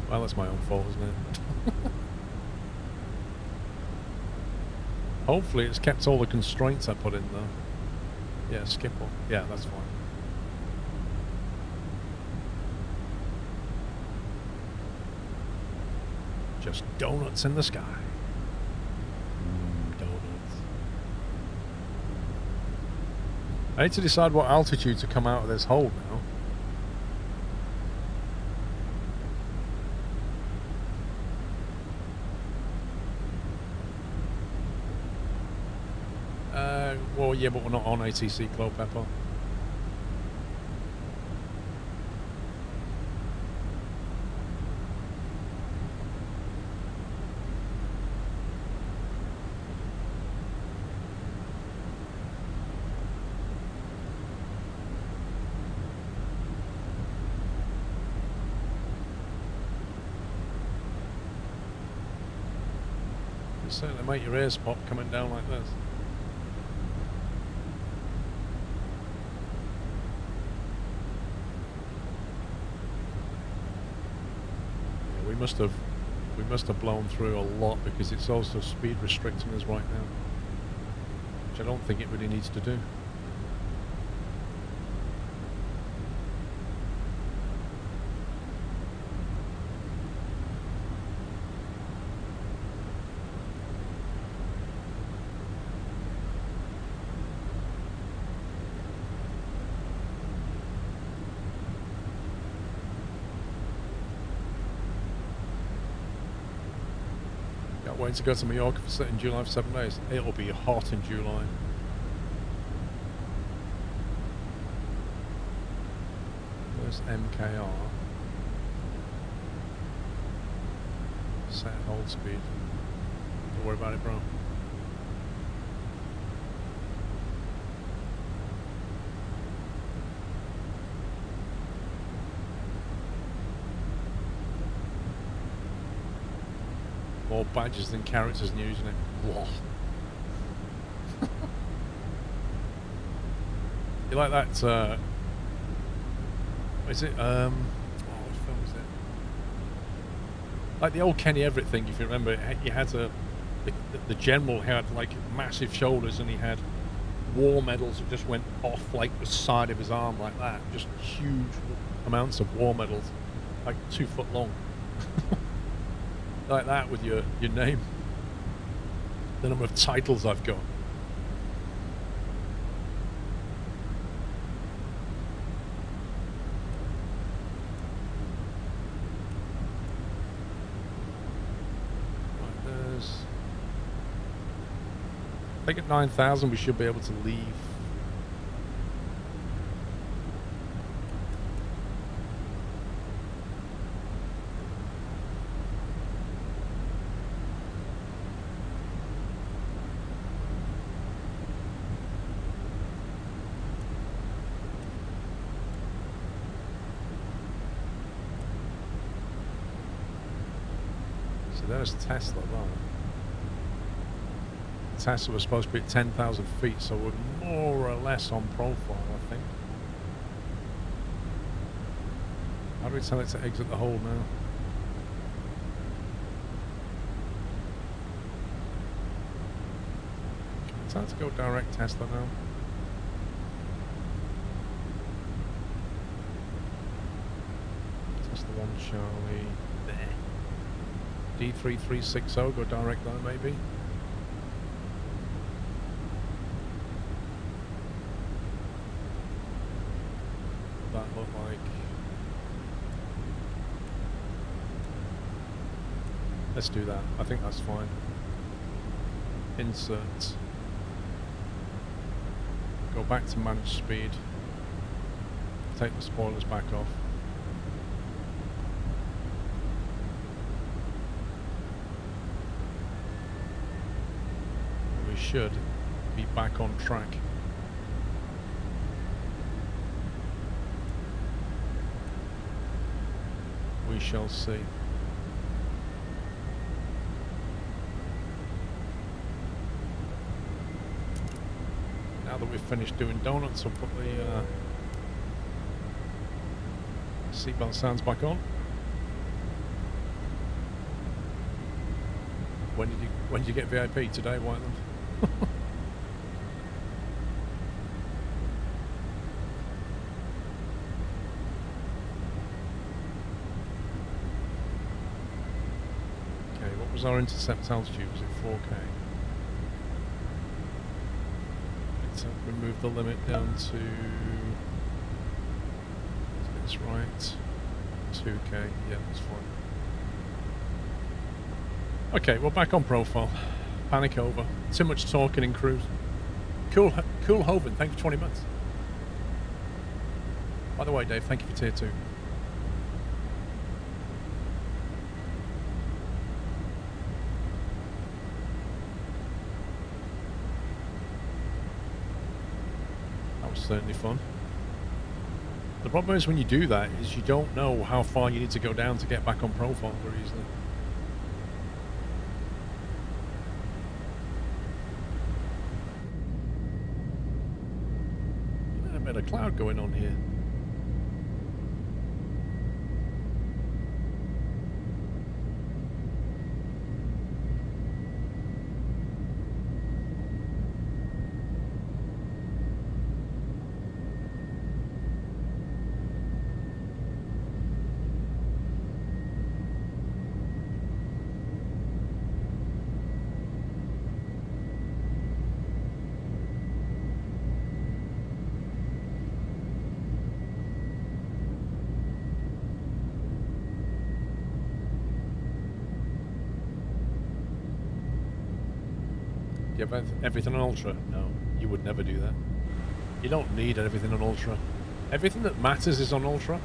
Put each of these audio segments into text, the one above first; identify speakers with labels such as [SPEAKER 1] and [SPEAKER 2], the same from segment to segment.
[SPEAKER 1] Well, that's my own fault, isn't it? Hopefully it's kept all the constraints I put in though. Yeah, skip one. Yeah, that's fine. Just donuts in the sky. Donuts. I need to decide what altitude to come out of this hole now. Well, yeah, but we're not on ATC Clopepper. You certainly make your ears pop coming down like this. We must have blown through a lot because it's also speed restricting us right now, which I don't think it really needs to do. Waiting to go to Mallorca in July for 7 days. It'll be hot in July. There's MKR. Set hold speed. Don't worry about it, bro. More badges than characters and using it. Whoa. You like that, is it, what film is it? Like the old Kenny Everett thing, if you remember, you had the general had like massive shoulders and he had war medals that just went off like the side of his arm like that. Just huge amounts of war medals, like 2 foot long. Like that with your name. The number of titles I've got. Right, there's... I think at 9,000 we should be able to leave. There's Tesla, well. Tesla was supposed to be at 10,000 feet, so we're more or less on profile, I think. How do we tell it to exit the hole now? Can we tell it to go direct Tesla now? Tesla 1 Charlie. D3360, go direct there maybe. That look like. Let's do that. I think that's fine. Insert. Go back to manage speed. Take the spoilers back off. Should be back on track. We shall see. Now that we've finished doing donuts, I'll put the seatbelt sounds back on. When did you get VIP today, Whiteland? Okay, what was our intercept altitude? Was it 4K? Let's remove the limit down to, let's get this right, 2K. Yeah, that's fine. Okay, we're back on profile. Panic over. Too much talking in cruise. Cool Hoven, thank you for 20 months. By the way, Dave, thank you for tier 2. That was certainly fun. The problem is when you do that is you don't know how far you need to go down to get back on profile very easily. A bit of cloud going on here. Do you have everything on Ultra? No, you would never do that. You don't need everything on Ultra. Everything that matters is on Ultra,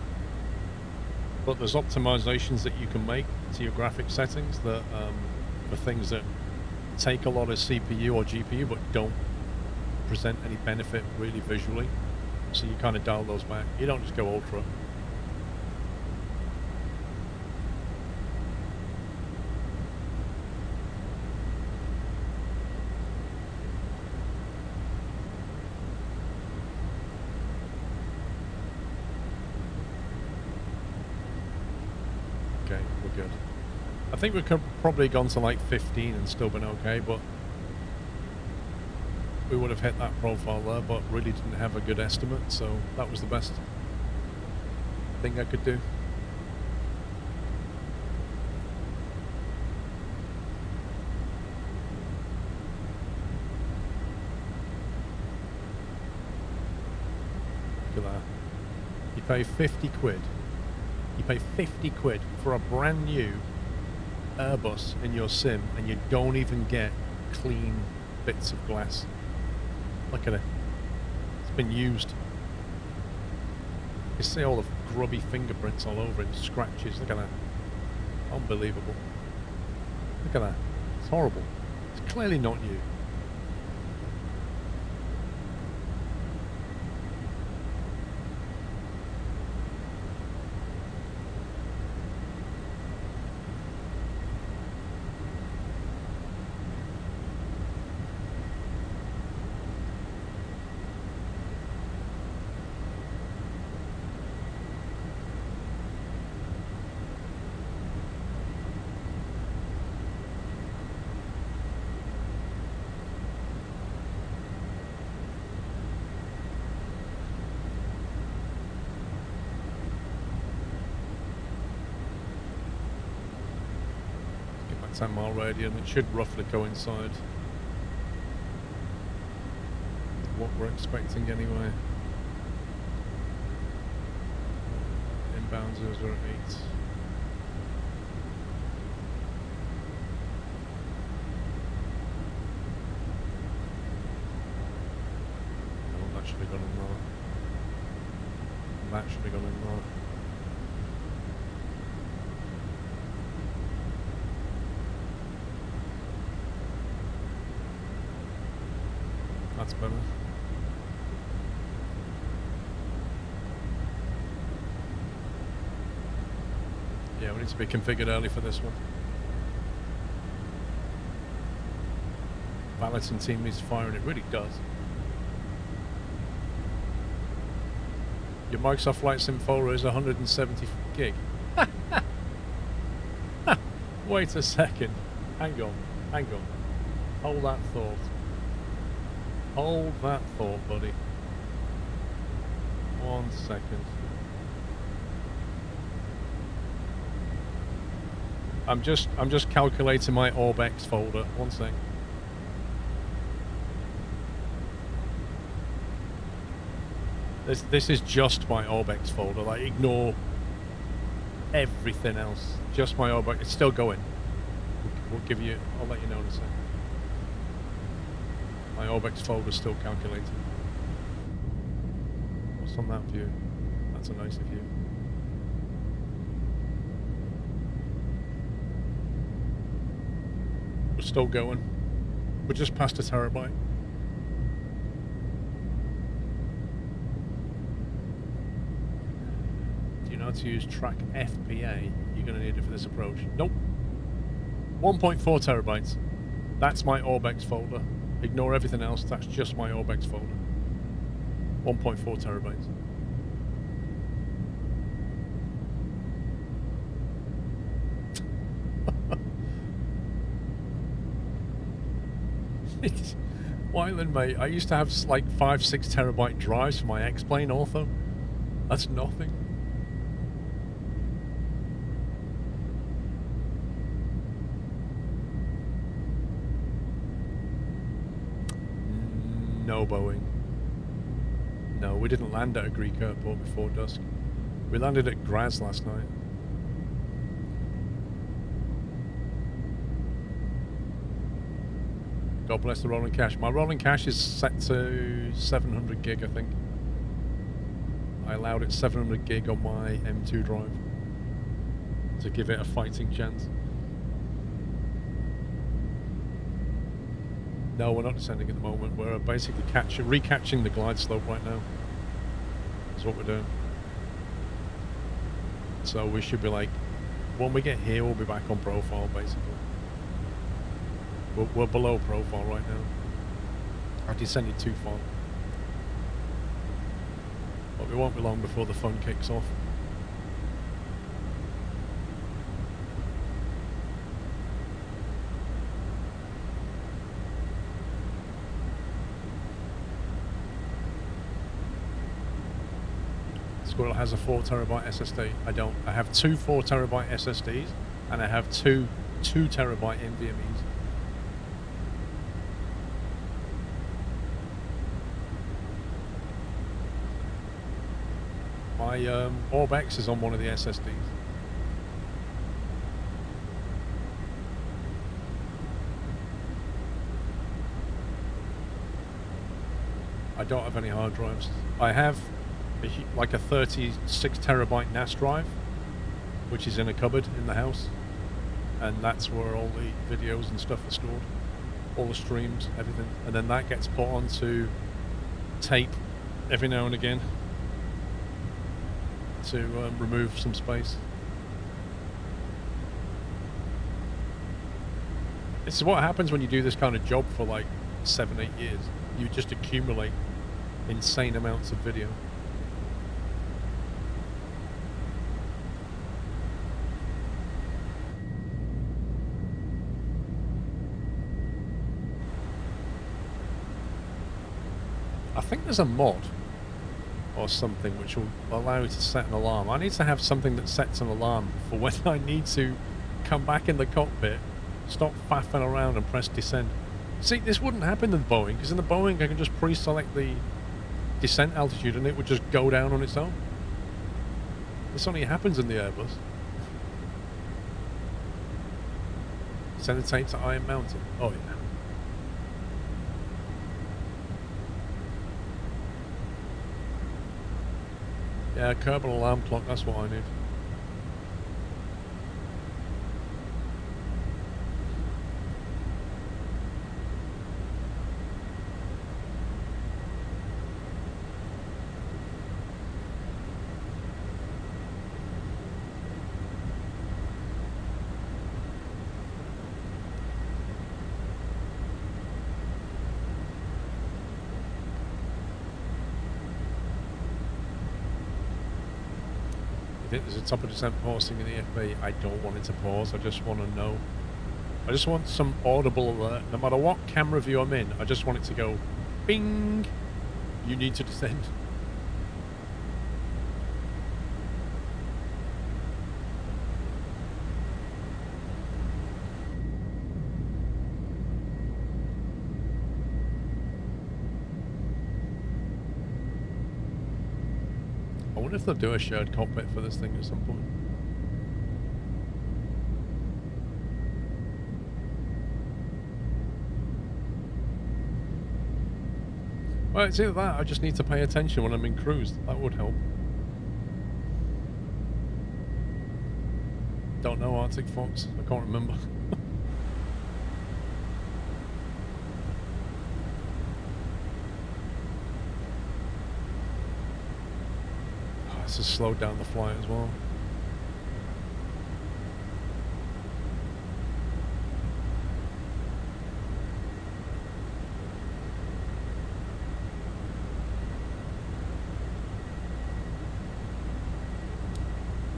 [SPEAKER 1] but there's optimizations that you can make to your graphic settings that for things that take a lot of CPU or GPU but don't present any benefit really visually. So you kind of dial those back. You don't just go Ultra. Good. I think we could probably gone to like 15 and still been okay, but we would have hit that profile there, but really didn't have a good estimate, so that was the best thing I could do. Look at that. You pay 50 quid. You pay 50 quid for a brand new Airbus in your sim and you don't even get clean bits of glass. Look at it. It's been used. You see all the grubby fingerprints all over it, scratches. Look at that. Unbelievable. Look at that. It's horrible. It's clearly not new. Get back 10 mile radian, it should roughly coincide with what we're expecting anyway. Inbound 008. That should have gone in there. That should have gone in there. That's better. Yeah, we need to be configured early for this one. Balancing team needs firing, it really does. Your Microsoft Flight Sim folder is 170 gig. Wait a second. Hang on. Hang on. Hold that thought. Hold that thought, buddy. 1 second. I'm just calculating my Orbex folder. 1 sec. This is just my Orbex folder. Like, ignore everything else. Just my Orbex. It's still going. We'll give you. I'll let you know in a second. My Orbex folder's still calculating. What's on that view? That's a nicer view. We're still going. We're just past a terabyte. Do you know how to use track FPA? You're going to need it for this approach. Nope. 1.4 terabytes. That's my Orbex folder. Ignore everything else. That's just my Orbex folder. 1.4 terabytes. Wyland, mate, I used to have like 5-6 terabyte drives for my X-Plane Ortho. That's nothing. No Boeing. No, we didn't land at a Greek airport before dusk. We landed at Graz last night. God bless the rolling cache. My rolling cache is set to 700 gig, I think. I allowed it 700 gig on my M2 drive to give it a fighting chance. No, we're not descending at the moment. We're basically recatching the glide slope right now. That's what we're doing. So we should be like, when we get here, we'll be back on profile, basically. We're below profile right now. I descended too far. But we won't be long before the fun kicks off. Squirrel has a 4 terabyte SSD. I don't. I have 2 4 terabyte SSDs and I have two 2 terabyte NVMEs. My Orbex is on one of the SSDs. I don't have any hard drives. I have like a 36 terabyte NAS drive, which is in a cupboard in the house, and that's where all the videos and stuff are stored, all the streams, everything, and then that gets put onto tape every now and again to remove some space. This is what happens when you do this kind of job for like 7-8 years. You just accumulate insane amounts of video. I think there's a mod or something which will allow you to set an alarm. I need to have something that sets an alarm for when I need to come back in the cockpit, stop faffing around and press descent. See, this wouldn't happen in the Boeing, because in the Boeing I can just pre-select the descent altitude and it would just go down on its own. This only happens in the Airbus. Send the tape to Iron Mountain. Oh yeah. Yeah, Kerbal alarm clock, that's what I need. If there's a top of descent pausing in the FB, I don't want it to pause, I just want to know I just want some audible alert. No matter what camera view I'm in, I just want it to go, bing, you need to descend. I wonder if they'll do a shared cockpit for this thing at some point. Well, it's either that, I just need to pay attention when I'm in cruise. That would help. Don't know, Arctic Fox. I can't remember. Oh, this has slowed down the flight as well.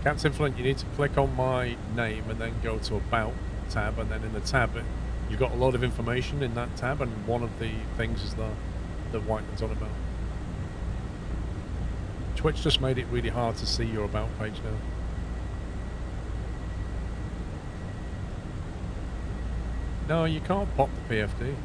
[SPEAKER 1] Captain Flint, you need to click on my name and then go to About tab, and then in the tab, you've got a lot of information in that tab, and one of the things is the Whiteman's on About. Twitch just made it really hard to see your About page now. No, you can't pop the PFD.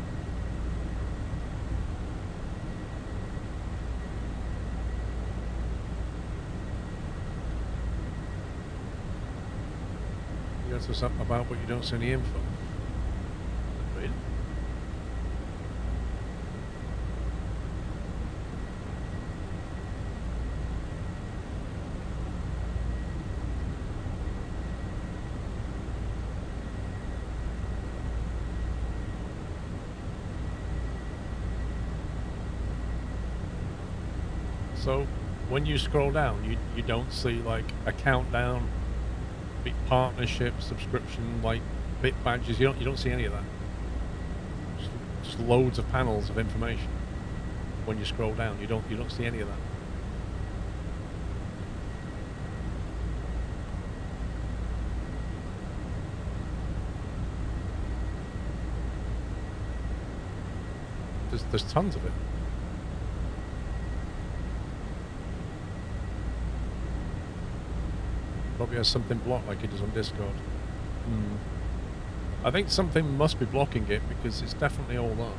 [SPEAKER 1] You go to something about, but you don't see any info. Weird. So when you scroll down, you don't see like a countdown, big partnership, subscription, like bit badges. You don't see any of that. Just loads of panels of information. When you scroll down, you don't see any of that. There's tons of it. Probably has something blocked like it does on Discord. I think something must be blocking it because it's definitely all that.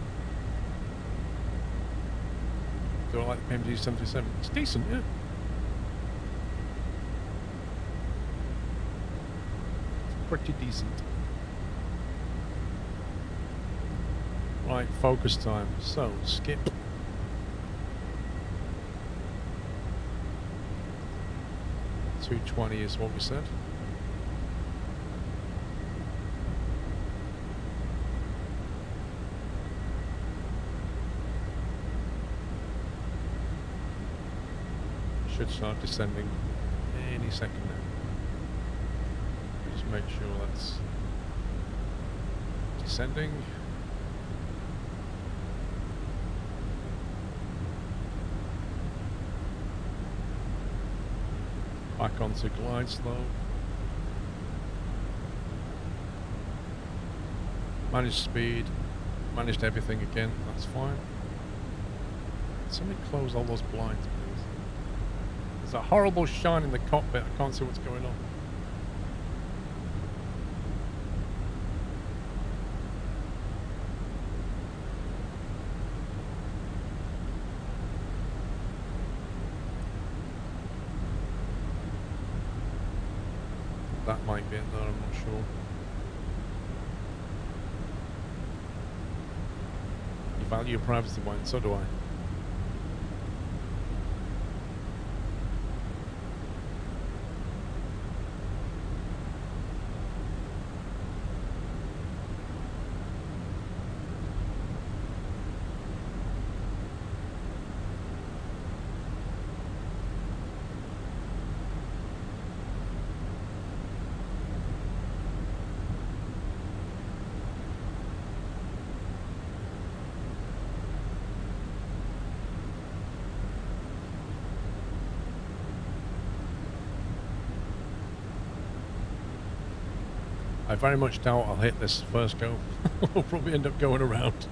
[SPEAKER 1] Do I like the PMG 77? It's decent, yeah. It's pretty decent. Right, focus time. So, skip. $220 is what we said. Should start descending any second now. Just make sure that's descending. Back onto glide slope. Manage speed. Managed everything again. That's fine. Somebody close all those blinds, please. There's a horrible shine in the cockpit. I can't see what's going on. That might be it there, I'm not sure. You value your privacy, Wayne, so do I. I very much doubt I'll hit this first go. We'll probably end up going around.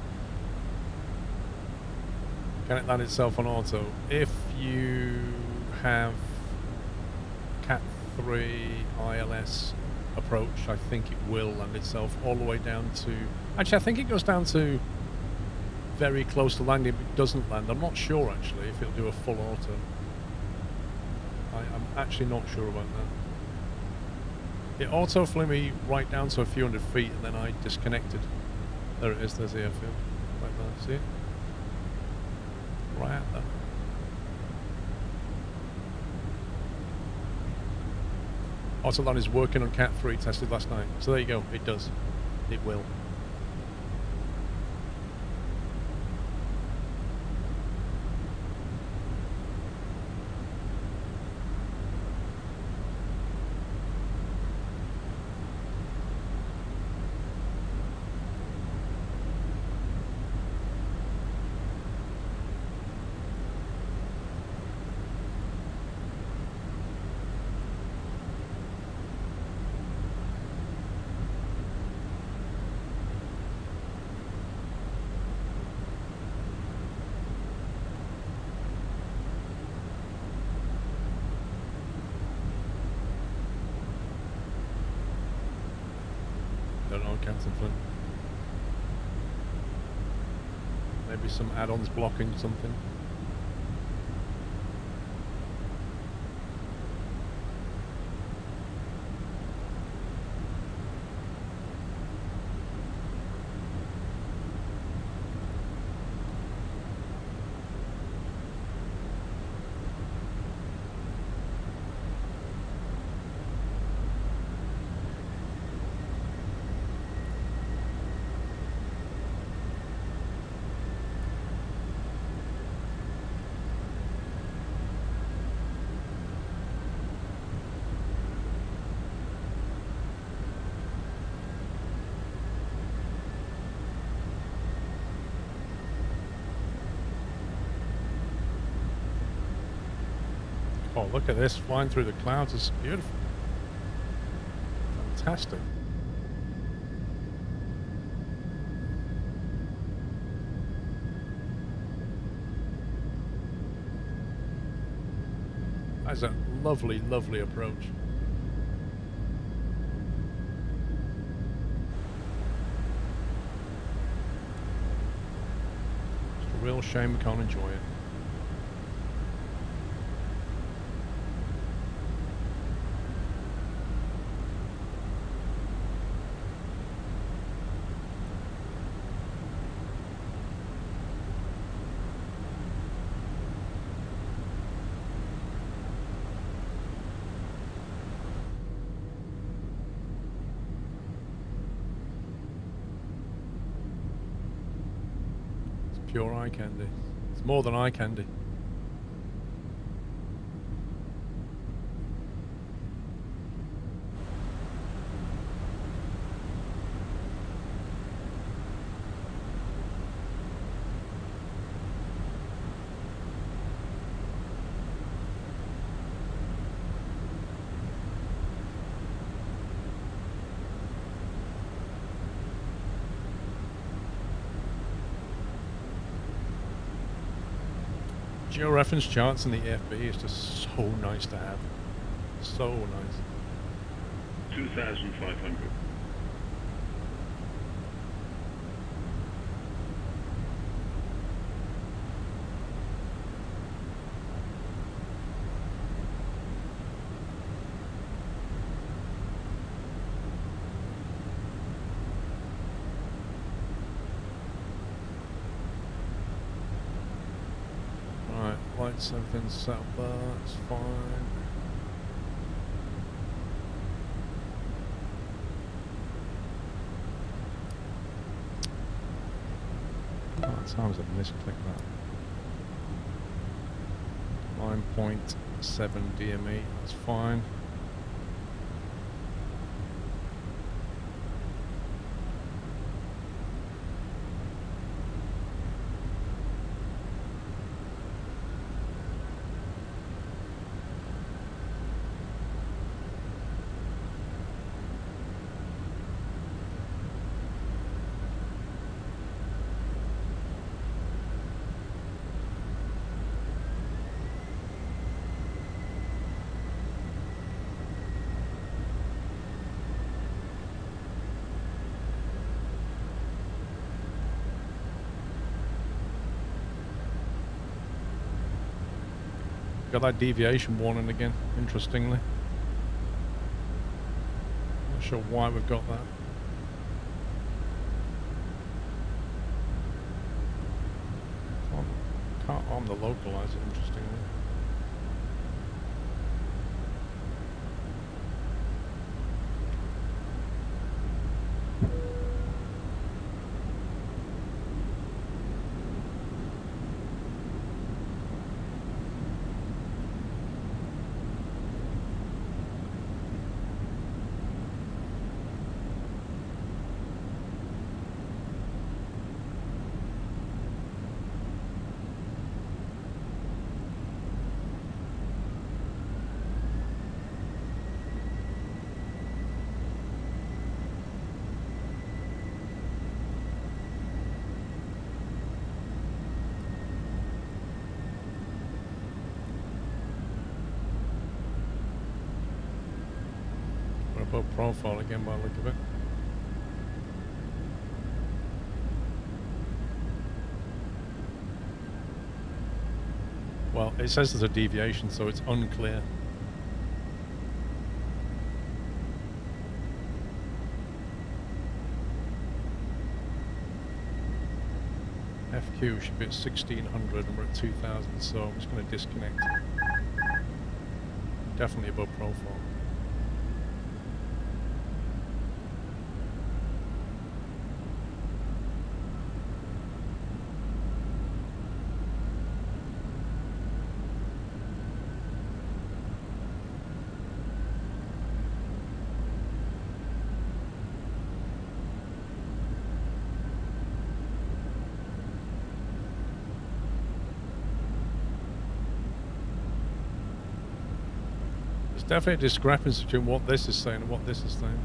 [SPEAKER 1] Can it land itself on auto? If you have Cat 3 ILS approach, I think it will land itself all the way down to... Actually, I think it goes down to very close to landing, but it doesn't land. I'm not sure, actually, if it'll do a full auto. I'm actually not sure about that. It auto flew me right down to a few hundred feet, and then I disconnected. There it is, there's the airfield. Right there, see it? Right at that. Autoland is working on Cat 3, tested last night. So there you go, it does. It will. Don't know, Captain Flint. Maybe some add-ons blocking something. Oh, look at this, flying through the clouds. It's beautiful. Fantastic. That's a lovely, lovely approach. It's a real shame we can't enjoy it. Pure eye candy. It's more than eye candy. Geo-reference charts in the AFB is just so nice to have. So nice.
[SPEAKER 2] 2,500.
[SPEAKER 1] Lights, everything's set up there, that's fine. What times I've misclicked that. 9.7 DME, that's fine. got that deviation warning again, interestingly. Not sure why we've got that. Can't arm the localizer, interestingly. Above profile again by the look of it. Well, it says there's a deviation, so it's unclear. FQ should be at 1600 and we're at 2000, so I'm just going to disconnect. Definitely above profile. Definitely a discrepancy between what this is saying and what this is saying.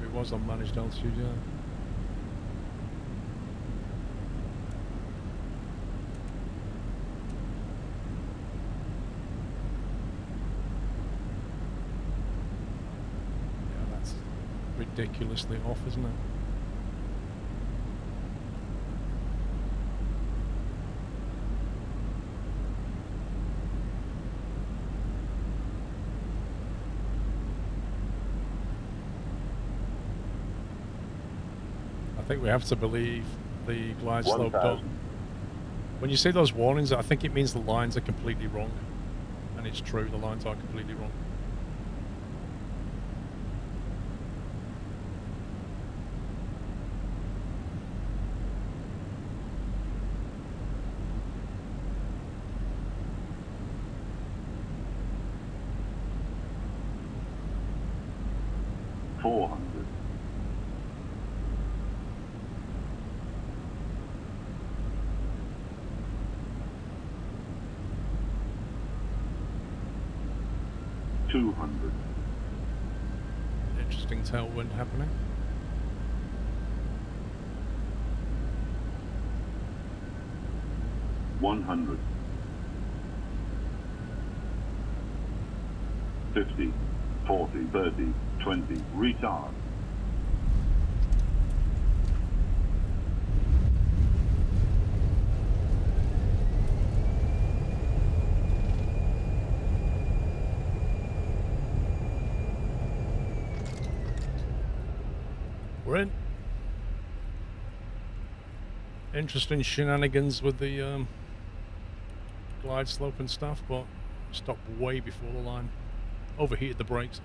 [SPEAKER 1] It was on managed altitude, yeah. Yeah, that's ridiculously off, isn't it? I think we have to believe the glide slope dot. When you see those warnings, I think it means the lines are completely wrong. And it's true, the lines are completely wrong. Interesting tailwind happening.
[SPEAKER 2] $100. 50, 40, 30, 20, retard.
[SPEAKER 1] We're in. Interesting shenanigans with the glide slope and stuff, but stopped way before the line. Overheated the brakes too.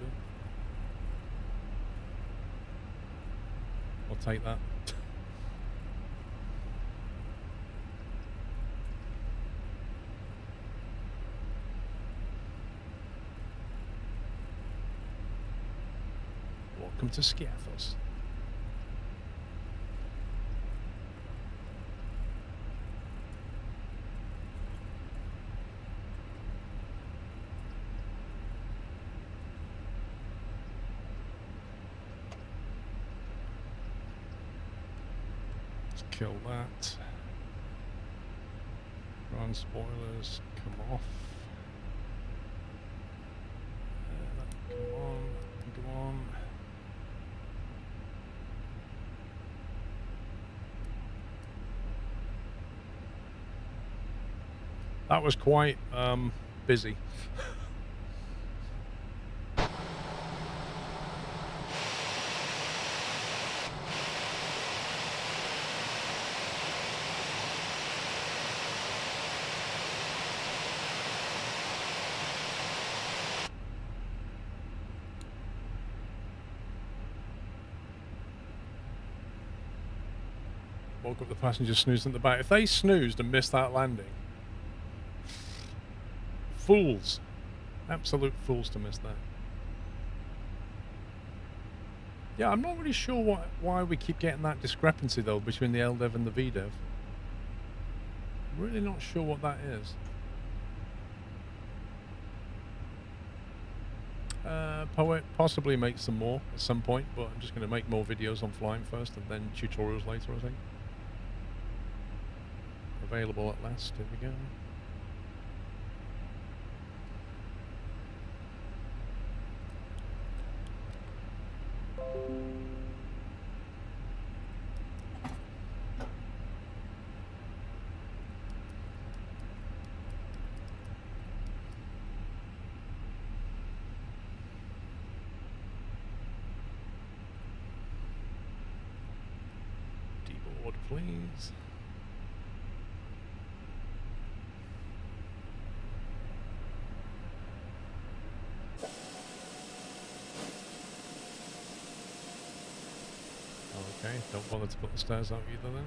[SPEAKER 1] I'll take that. Welcome to Scathos. Kill that. Run spoilers, come off. That can go on, that can go on. That was quite busy. Woke up the passengers snoozing at the back. If they snoozed and missed that landing, fools. Absolute fools to miss that. Yeah, I'm not really sure why we keep getting that discrepancy, though, between the LDev and the VDev. I'm really not sure what that is. Possibly make some more at some point, but I'm just going to make more videos on flying first and then tutorials later, I think. Available at last. Here we go. Deboard, please. Okay, don't bother to put the stairs out either then.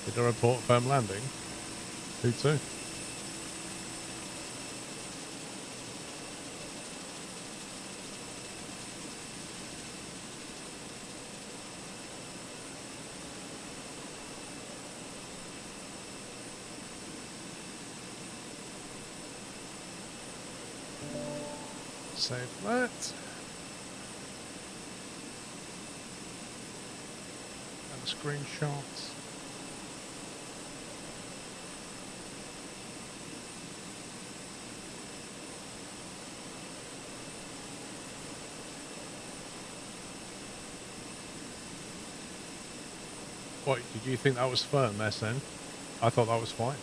[SPEAKER 1] Did I report firm landing? Who to? Save that. And screenshots. What, did you think that was firm, SN? I thought that was fine.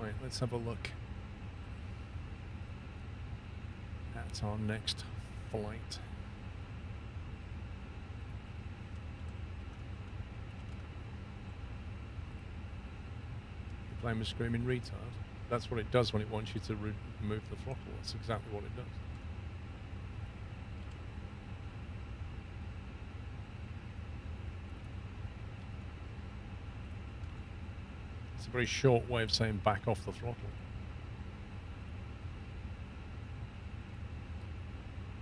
[SPEAKER 1] Right, let's have a look at our next flight. You're playing with Screaming Retard? That's what it does when it wants you to remove the throttle. That's exactly what it does. It's a very short way of saying back off the throttle.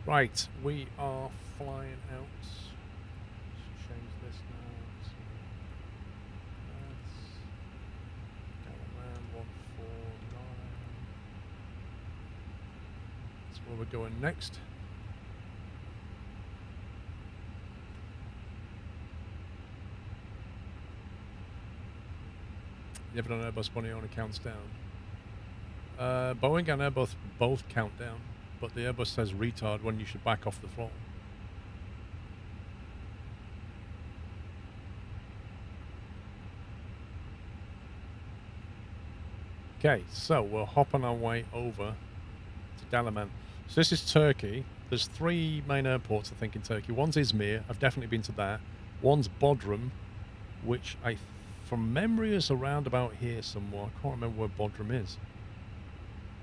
[SPEAKER 1] Right, we are flying out. Let's change this now to Galaman 149. That's where we're going next. You ever done Airbus Bunny on counts down? Boeing and Airbus both count down, but the Airbus says retard when you should back off the throttle. Okay, so we're hopping our way over to Dalaman. So this is Turkey. There's three main airports, I think, in Turkey. One's Izmir. I've definitely been to that. One's Bodrum, which from memory is around about here somewhere. I can't remember where Bodrum is.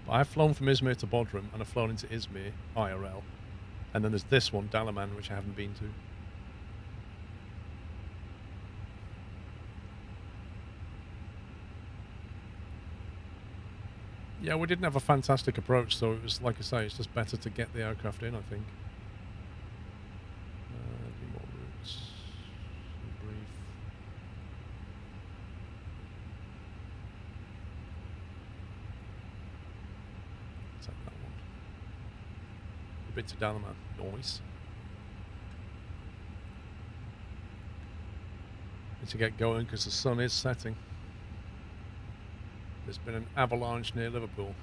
[SPEAKER 1] But I've flown from Izmir to Bodrum, and I've flown into Izmir, IRL. And then there's this one, Dalaman, which I haven't been to. Yeah, we didn't have a fantastic approach, so it was, like I say, it's just better to get the aircraft in, I think. Any more routes? Brief. Take that one. A bit to Dalaman. Nice. Need to get going because the sun is setting. There's been an avalanche near Liverpool.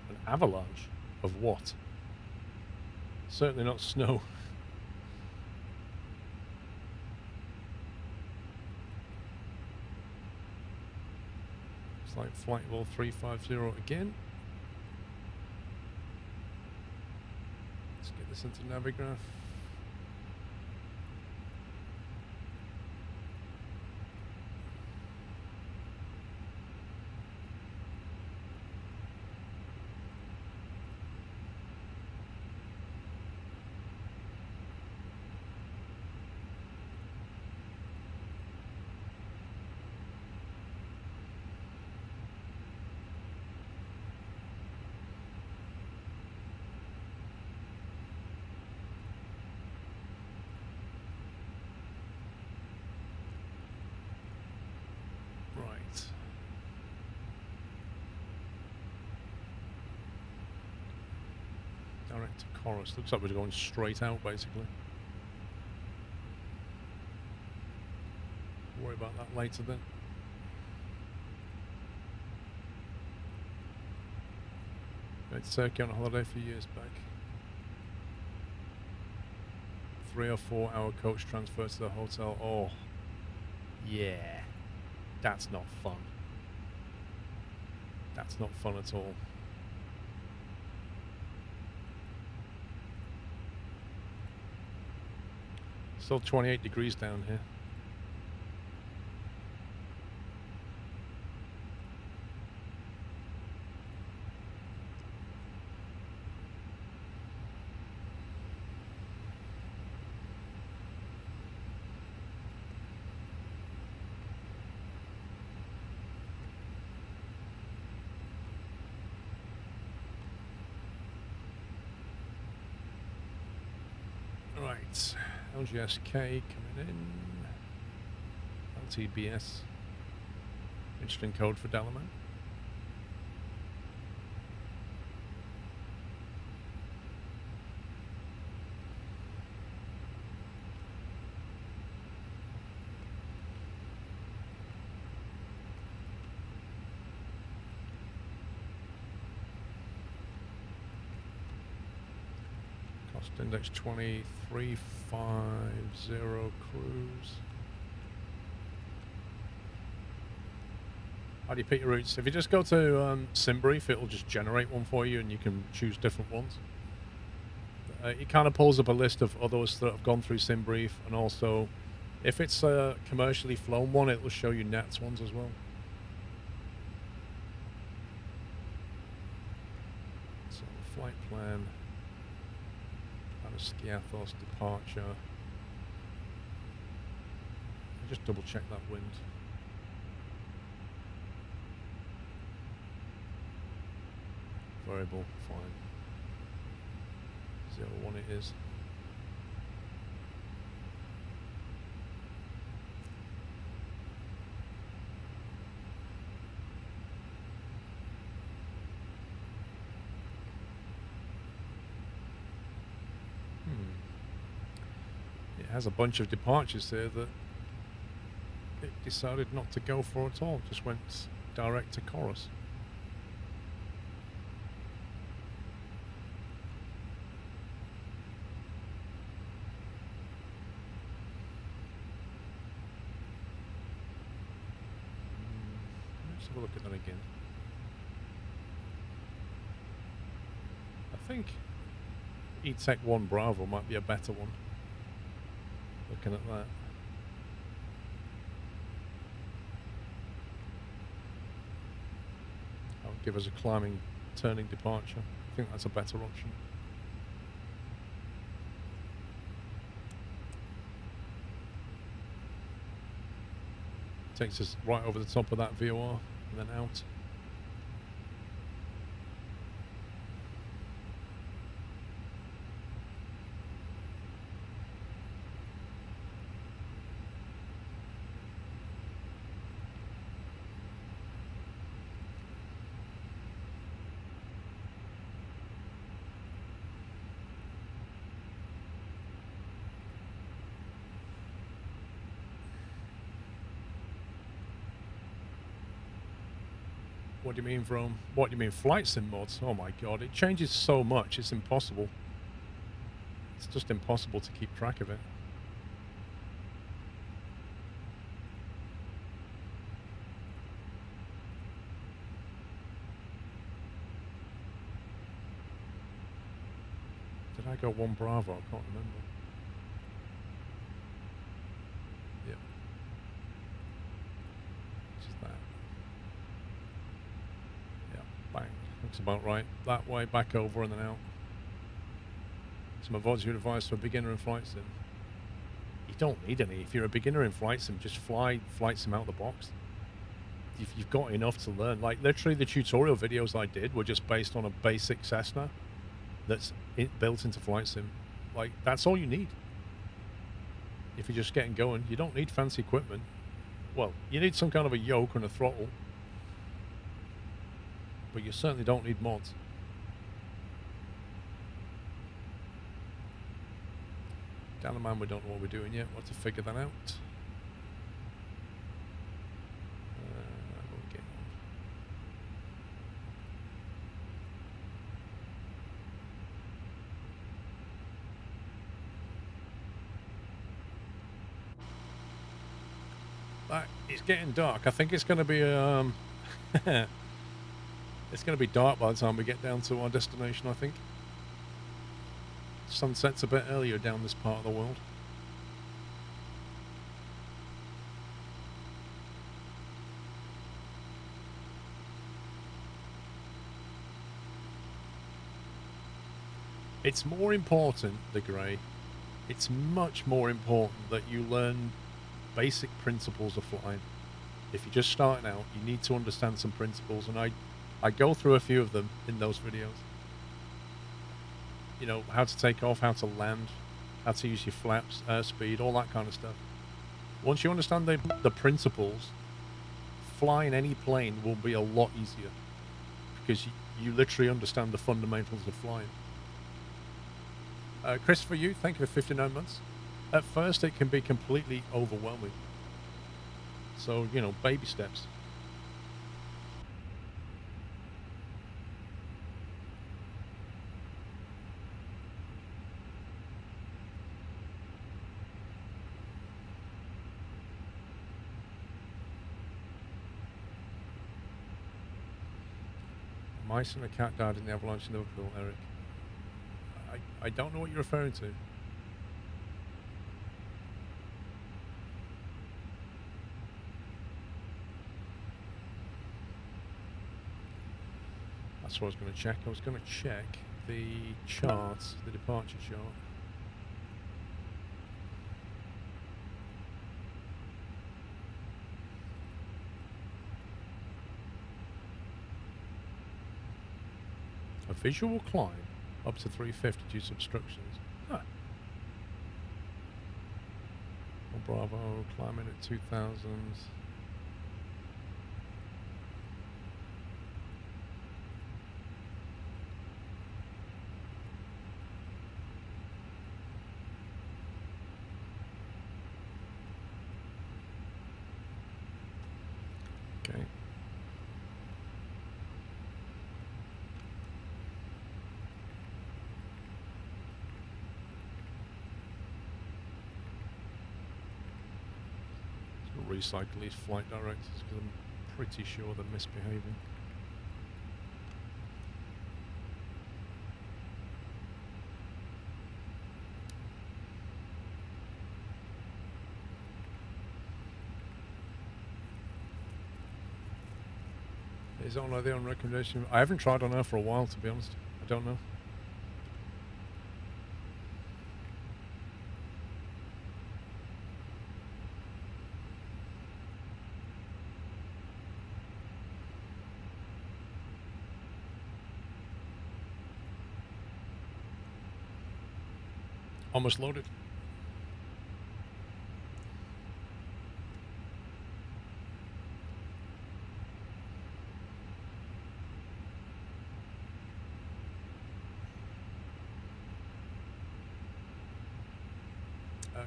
[SPEAKER 1] An avalanche? Of what? Certainly not snow. It's like flight level 350 again. Let's get this into Navigraph. Right. Direct to Chorus. Looks like we're going straight out, basically. Worry about that later then. Went to Turkey on a holiday a few years back. 3 or 4 hour coach transfer to the hotel. Oh, yeah. That's not fun. That's not fun at all. Still 28 degrees down here. Right, LGSK coming in. LTBS. Interesting code for Dalaman. Cost index 2350 cruise. How do you pick your routes? If you just go to SimBrief, it'll just generate one for you and you can choose different ones. It kind of pulls up a list of others that have gone through SimBrief, and also if it's a commercially flown one, it will show you Nats ones as well. So flight plan, out of Skiathos, departure. I'll just double check that wind. Variable, fine. 01 it is. It has a bunch of departures here that it decided not to go for at all. Just went direct to Chorus. Let's have a look at that again. I think E-Tech 1 Bravo might be a better one. Looking at that. That'll give us a climbing, turning departure. I think that's a better option. Takes us right over the top of that VOR and then out. What do you mean from? What do you mean flight sim mods? Oh my god, it changes so much. It's impossible. It's just impossible to keep track of it. Did I go 1 Bravo? I can't remember. Yep. Which is that. Yeah, bang. Looks about right. That way, back over and then out. Some advisory advice for a beginner in flight sim. You don't need any. If you're a beginner in flight sim, just fly flight sim out of the box. You've got enough to learn. Like, literally, the tutorial videos I did were just based on a basic Cessna that's built into flight sim. Like, that's all you need. If you're just getting going, you don't need fancy equipment. Well, you need some kind of a yoke and a throttle, but you certainly don't need mods. Down the man, we don't know what we're doing yet. We'll have to figure that out. What are we getting on? It's getting dark. I think it's going to be it's going to be dark by the time we get down to our destination, I think. Sunset's a bit earlier down this part of the world. It's more important, the grey. It's much more important that you learn basic principles of flying. If you're just starting out, you need to understand some principles, and I go through a few of them in those videos. You know, how to take off, how to land, how to use your flaps, airspeed, all that kind of stuff. Once you understand the principles, flying any plane will be a lot easier, because you literally understand the fundamentals of flying. Christopher, thank you for 59 months. At first, it can be completely overwhelming. So, you know, baby steps. Mice and a cat died in the avalanche in Liverpool, Eric. I don't know what you're referring to. That's what I was going to check. I was going to check the charts, the departure chart. A visual climb up to 350 due to obstructions. Huh. Well, Bravo, climbing at 2000. Okay. Recycle these flight directors because I'm pretty sure they're misbehaving. Is it on there on recommendation? I haven't tried on her for a while, to be honest. I don't know. Almost loaded.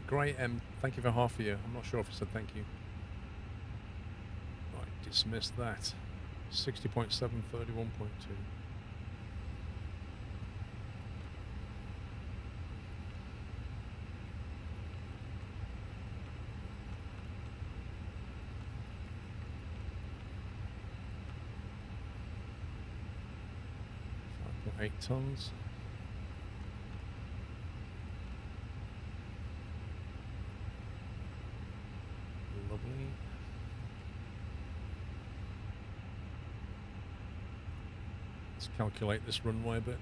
[SPEAKER 1] Great, thank you for half a year. I'm not sure if I said thank you. Right, dismiss that. 60.7, 31.2. .8 tons. Lovely. Let's calculate this runway a bit.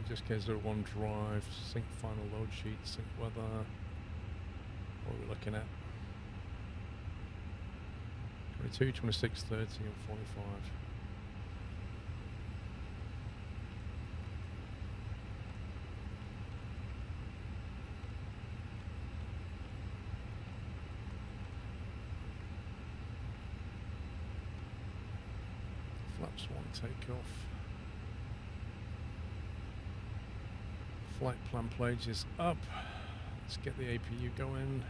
[SPEAKER 1] Just K01 drive, sync final load sheet, sync weather. What are we looking at? 22, 26, 30 and 45. Flaps 1 takeoff. Flight plan page is up. Let's get the APU going.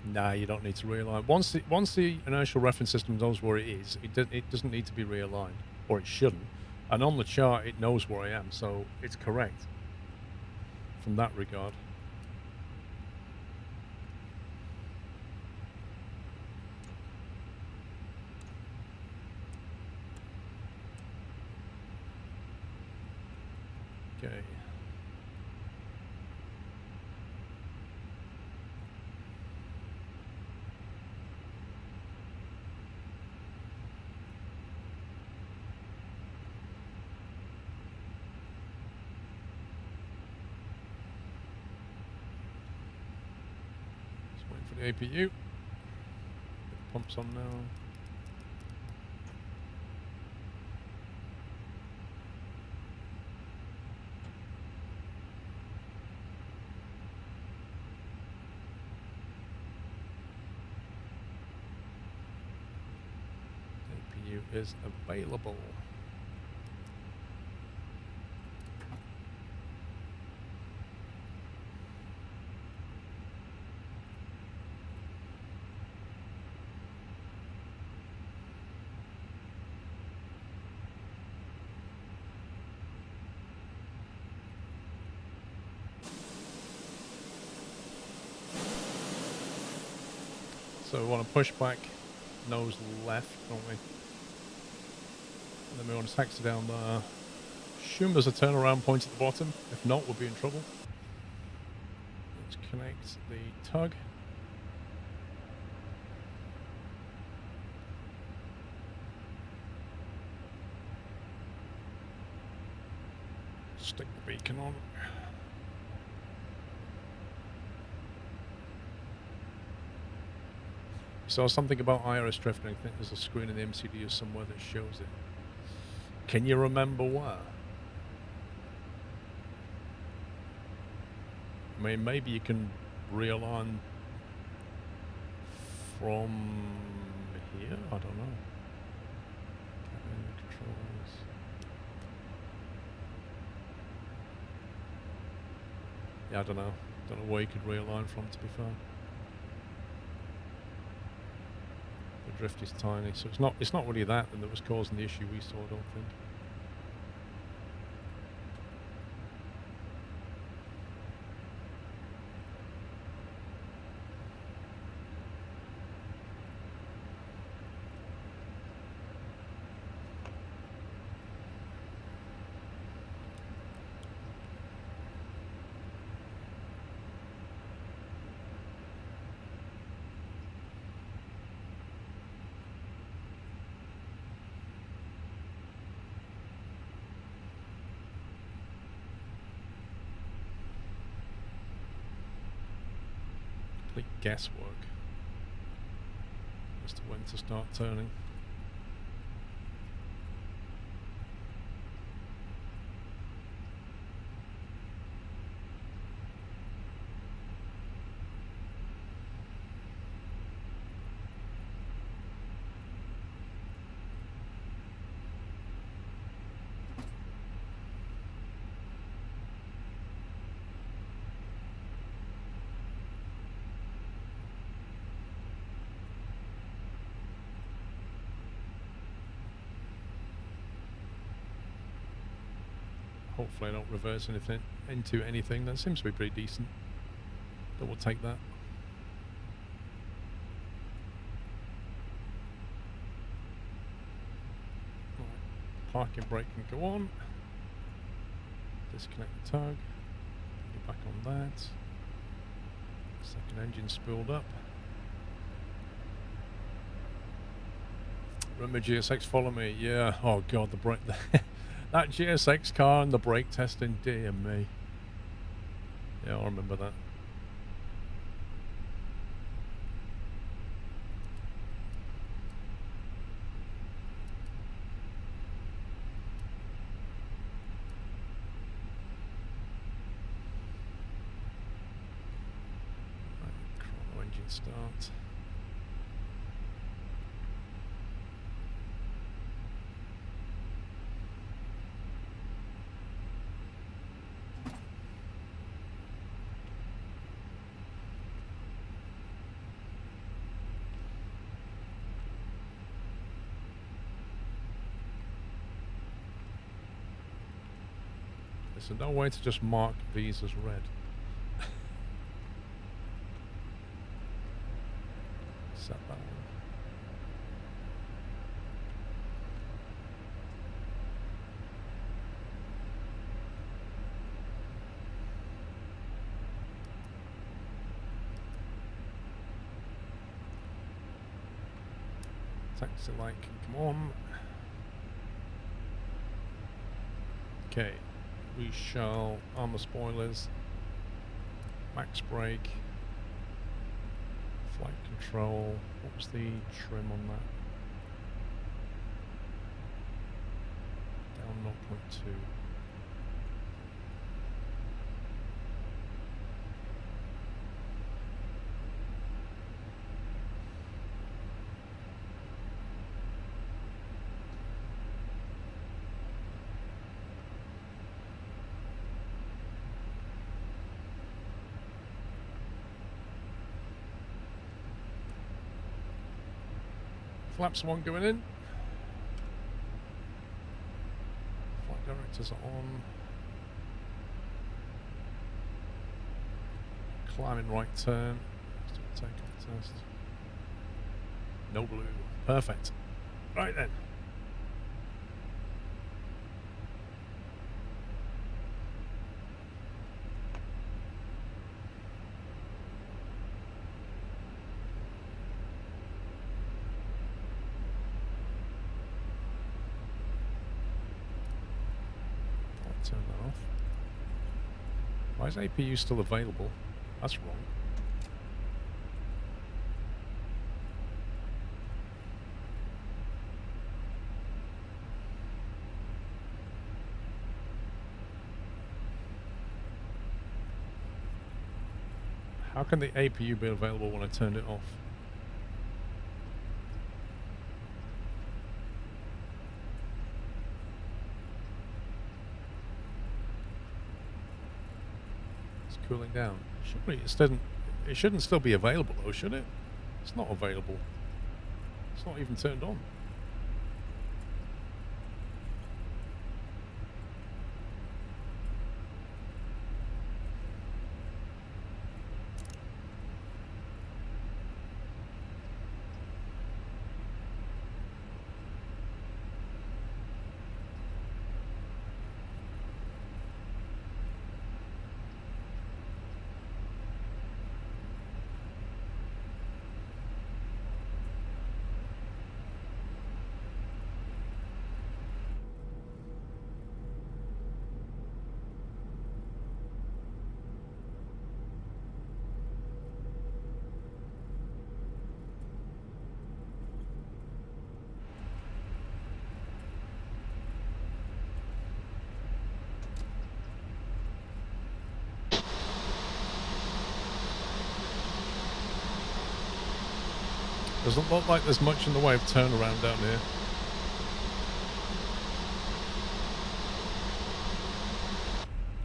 [SPEAKER 1] Nah, you don't need to realign. Once the inertial reference system knows where it is, it doesn't need to be realigned, or it shouldn't. And on the chart, it knows where I am, so it's correct from that regard. Okay. Just waiting for the APU. Pumps on now. Is available. So we want to push back, nose left, don't we? And then we want to taxi down there. Assume there's a turnaround point at the bottom. If not, we'll be in trouble. Let's connect the tug. Stick the beacon on. So something about iris drifting. I think there's a screen in the MCD or somewhere that shows it. Can you remember where? I mean, maybe you can realign from here? I don't know. Cabin controls. Yeah, I don't know. Don't know where you could realign from, to be fair. The drift is tiny, so it's not really that was causing the issue we saw, I don't think. Complete guesswork as to when to start turning. Hopefully I don't reverse anything into anything. That seems to be pretty decent. But we'll take that. Right. Parking brake can go on. Disconnect the tug. Get back on that. Second engine spooled up. Remember GSX follow me? Yeah. Oh god, the brake. That GSX car and the brake testing, dear me. Yeah, I remember that. Right, chrono engine start. There's no way to just mark these as red. Set that one. Taxi light can come on. Okay. We shall arm the spoilers, max brake, flight control. What was the trim on that? Down 0.2. Flaps 1 going in. Flight directors are on. Climbing right turn. Let's do a takeoff test. No blue. Perfect. Right then. Turn that off. Why is APU still available? That's wrong. How can the APU be available when I turned it off? Cooling down. Surely it shouldn't still be available though, should it? It's not available. It's not even turned on. Doesn't look like there's much in the way of turnaround down here.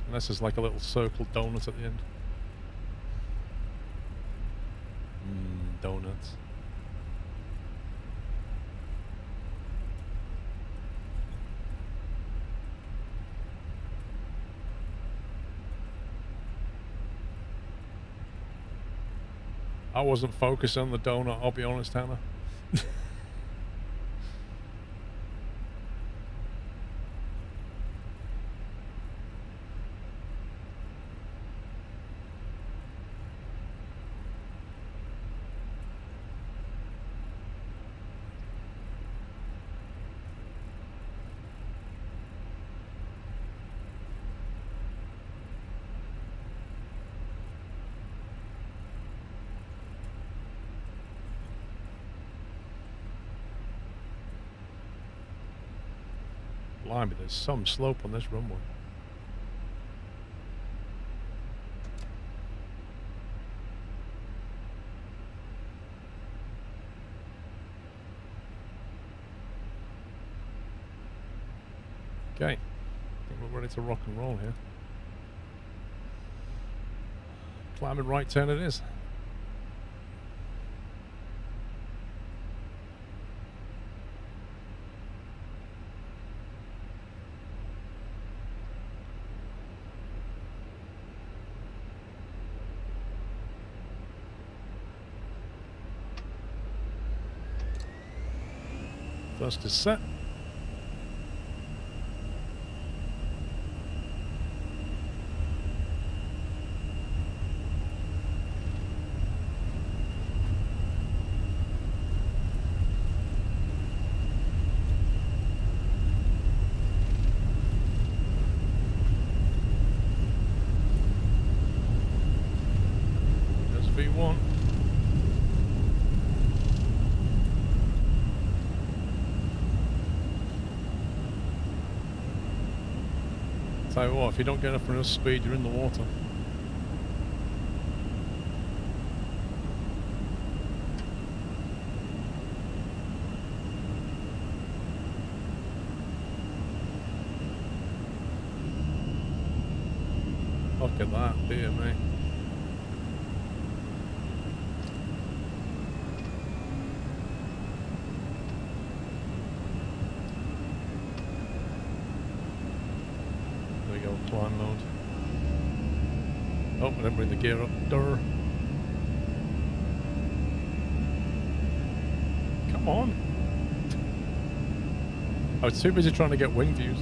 [SPEAKER 1] Unless there's like a little circle donut at the end. Donuts. I wasn't focused on the donut, I'll be honest, Hannah. Blimey, there's some slope on this runway. Okay, I think we're ready to rock and roll here. Climbing right turn it is. First is set. There's V1. Tell you what, if you don't get up enough speed, you're in the water. Look at that, dear me. Climb mode. Oh, I didn't bring the gear up. Durr. Come on. I was too busy trying to get wing views.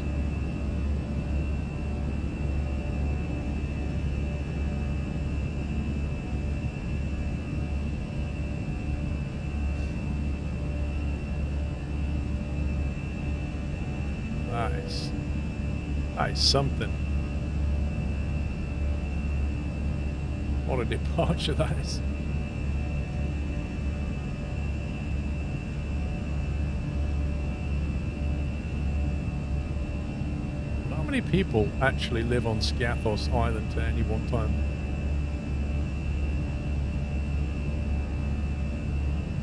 [SPEAKER 1] That is something. What a departure that is. How many people actually live on Skiathos Island at any one time?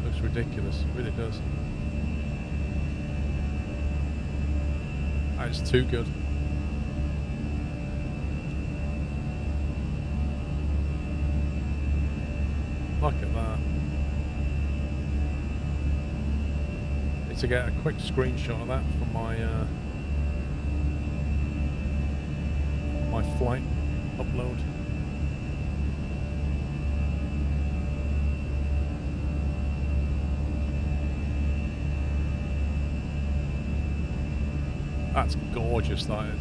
[SPEAKER 1] Looks ridiculous, it really does. That is too good. Look at that. Need to get a quick screenshot of that for my flight upload. That's gorgeous, that is.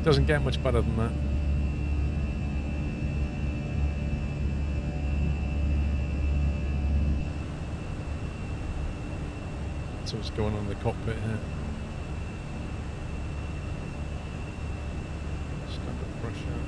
[SPEAKER 1] Doesn't get much better than that. So what's going on in the cockpit here? Standard pressure.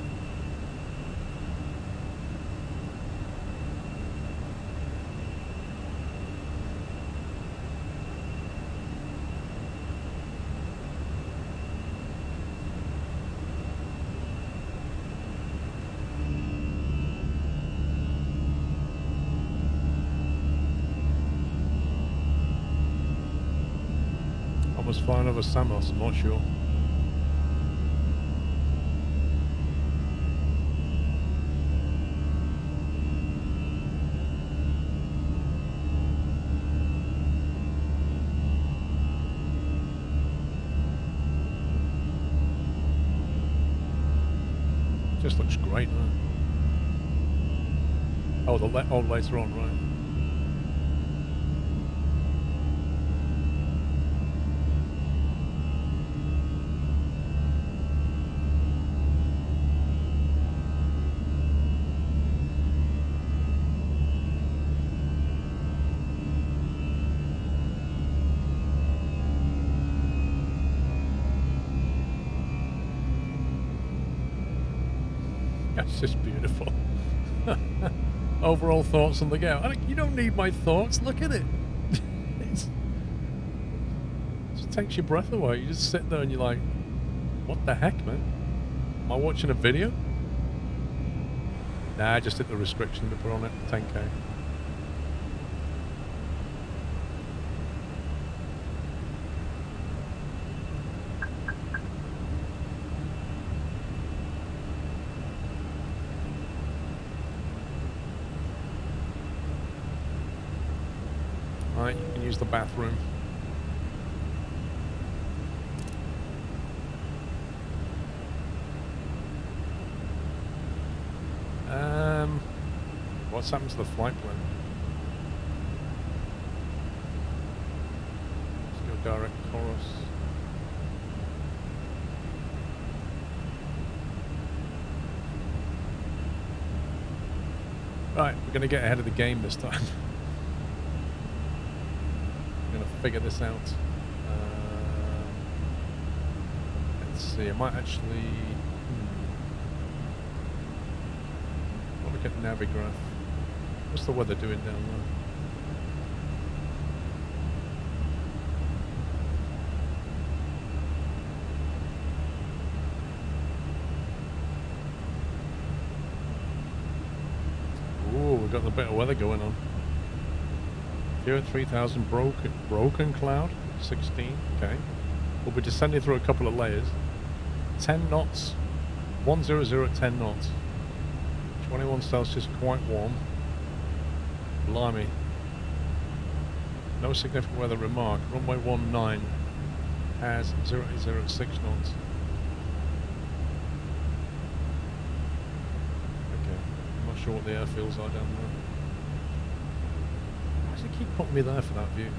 [SPEAKER 1] Almost flying over Samos, I'm not sure. Just looks great, doesn't it? Oh, oh, later on, right. That's just beautiful. Overall thoughts on the game. You don't need my thoughts. Look at it. It just takes your breath away. You just sit there and you're like, what the heck, man? Am I watching a video? Nah, I just hit the restriction to put on it. 10K. Right, you can use the bathroom. What's happened to the flight plan? Let's go direct chorus. Right, we're going to get ahead of the game this time. We're going to figure this out. Let's see, I might actually... I'll look at Navigraph. What's the weather doing down there? Ooh, we've got a bit of weather going on. Here at 3000, broken cloud, 16, okay. We'll be descending through a couple of layers. 10 knots, 100 at 10 knots. 21 Celsius, quite warm. Blimey. No significant weather remark. Runway 19 has 080 at 6 knots. Okay, I'm not sure what the airfields are down there. Why does it keep putting me there for that view?